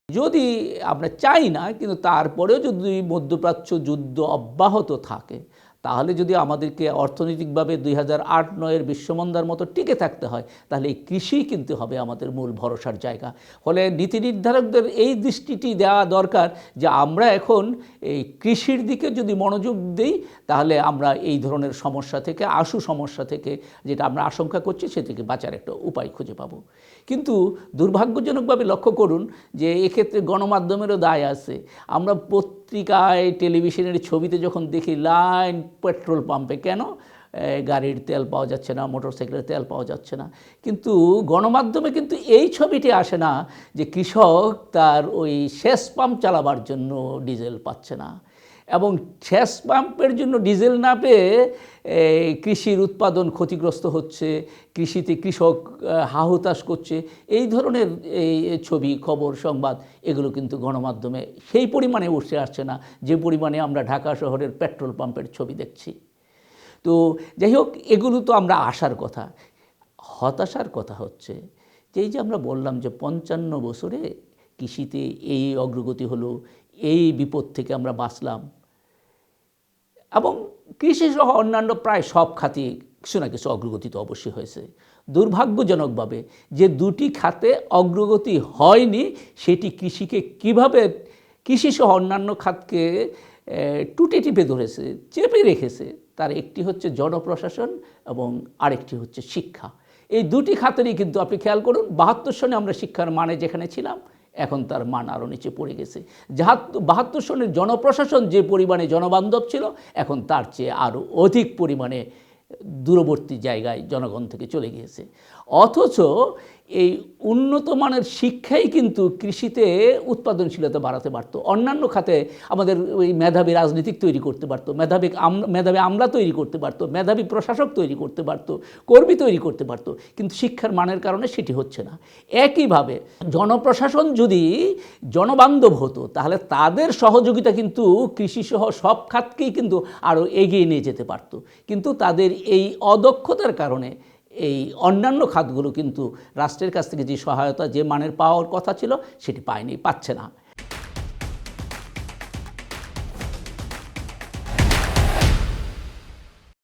যদি আমরা চাই না, কিন্তু তারপরেও যদি মধ্যপ্রাচ্য যুদ্ধ অব্যাহত থাকে, তাহলে যদি আমাদেরকে অর্থনৈতিকভাবে 2008-9-এর বিশ্বমন্দার মতো টিকে থাকতে হয়, তাহলে এই কৃষি কিন্তু হবে আমাদের মূল ভরসার জায়গা। ফলে নীতি নির্ধারকদের এই দৃষ্টিটি দেওয়া দরকার যে আমরা এখন এই কৃষির দিকে যদি মনোযোগ দিই, তাহলে আমরা এই ধরনের সমস্যা থেকে, আশু সমস্যা থেকে, যেটা আমরা আশঙ্কা করছি, সে থেকে বাঁচার একটা উপায় খুঁজে পাবো। কিন্তু দুর্ভাগ্যজনকভাবে লক্ষ্য করুন যে এক্ষেত্রে গণমাধ্যমেরও দায় আছে। আমরা পত্রিকায়, টেলিভিশনের ছবিতে যখন দেখি লাইন পেট্রোল পাম্পে, কেন গাড়ির তেল পাওয়া যাচ্ছে না, মোটরসাইকেলের তেল পাওয়া যাচ্ছে না, কিন্তু গণমাধ্যমে কিন্তু এই ছবিটি আসে না যে কৃষক তার ওই সেচ পাম্প চালাবার জন্য ডিজেল পাচ্ছে না, এবং সেচ পাম্পের জন্য ডিজেল না পেয়ে কৃষির উৎপাদন ক্ষতিগ্রস্ত হচ্ছে, কৃষিতে কৃষক হাহুতাশ করছে। এই ধরনের এই ছবি, খবর, সংবাদ, এগুলো কিন্তু গণমাধ্যমে সেই পরিমাণে উঠে আসছে না যে পরিমাণে আমরা ঢাকা শহরের পেট্রোল পাম্পের ছবি দেখছি। তো যাই হোক, এগুলো তো আমরা আশার কথা। হতাশার কথা হচ্ছে যে এই যে আমরা বললাম যে 55 বছরে কৃষিতে এই অগ্রগতি হলো, এই বিপদ থেকে আমরা বাঁচলাম, এবং কৃষি সহ অন্যান্য প্রায় সব খাতে কিছু না কিছু অগ্রগতি তো অবশ্যই হয়েছে। দুর্ভাগ্যজনকভাবে যে দুটি খাতে অগ্রগতি হয়নি, সেটি কৃষিকে কিভাবে, কৃষি সহ অন্যান্য খাতকে টুটে টিপে ধরেছে, চেপে রেখেছে, তার একটি হচ্ছে জনপ্রশাসন এবং আরেকটি হচ্ছে শিক্ষা। এই দুটি খাতেরই কিন্তু আপনি খেয়াল করুন, 72 সনে আমরা শিক্ষার মানে যেখানে ছিলাম, এখন তার মান আরও নিচে পড়ে গেছে। 72 সনের জনপ্রশাসন যে পরিমাণে জনবান্ধব ছিল, এখন তার চেয়ে আরও অধিক পরিমাণে দূরবর্তী জায়গায় জনগণ থেকে চলে গিয়েছে। অথচ এই উন্নত মানের শিক্ষাই কিন্তু কৃষিতে উৎপাদনশীলতা বাড়াতে পারত, অন্যান্য খাতে আমাদের ওই মেধাবী রাজনীতিক তৈরি করতে পারত, মেধাবী আমলা তৈরি করতে পারত, মেধাবী প্রশাসক তৈরি করতে পারত, কর্মী তৈরি করতে পারত, কিন্তু শিক্ষার মানের কারণে সেটি হচ্ছে না। একইভাবে জনপ্রশাসন যদি জনবান্ধব হতো, তাহলে তাদের সহযোগিতা কিন্তু কৃষিসহ সব খাতকেই কিন্তু আরও এগিয়ে নিয়ে যেতে পারত। কিন্তু তাদের এই অদক্ষতার কারণে এই অন্যান্য খাতগুলো কিন্তু রাষ্ট্রের কাছ থেকে যে সহায়তা, যে মানের পাওয়ার কথা ছিল, সেটি পাচ্ছে না।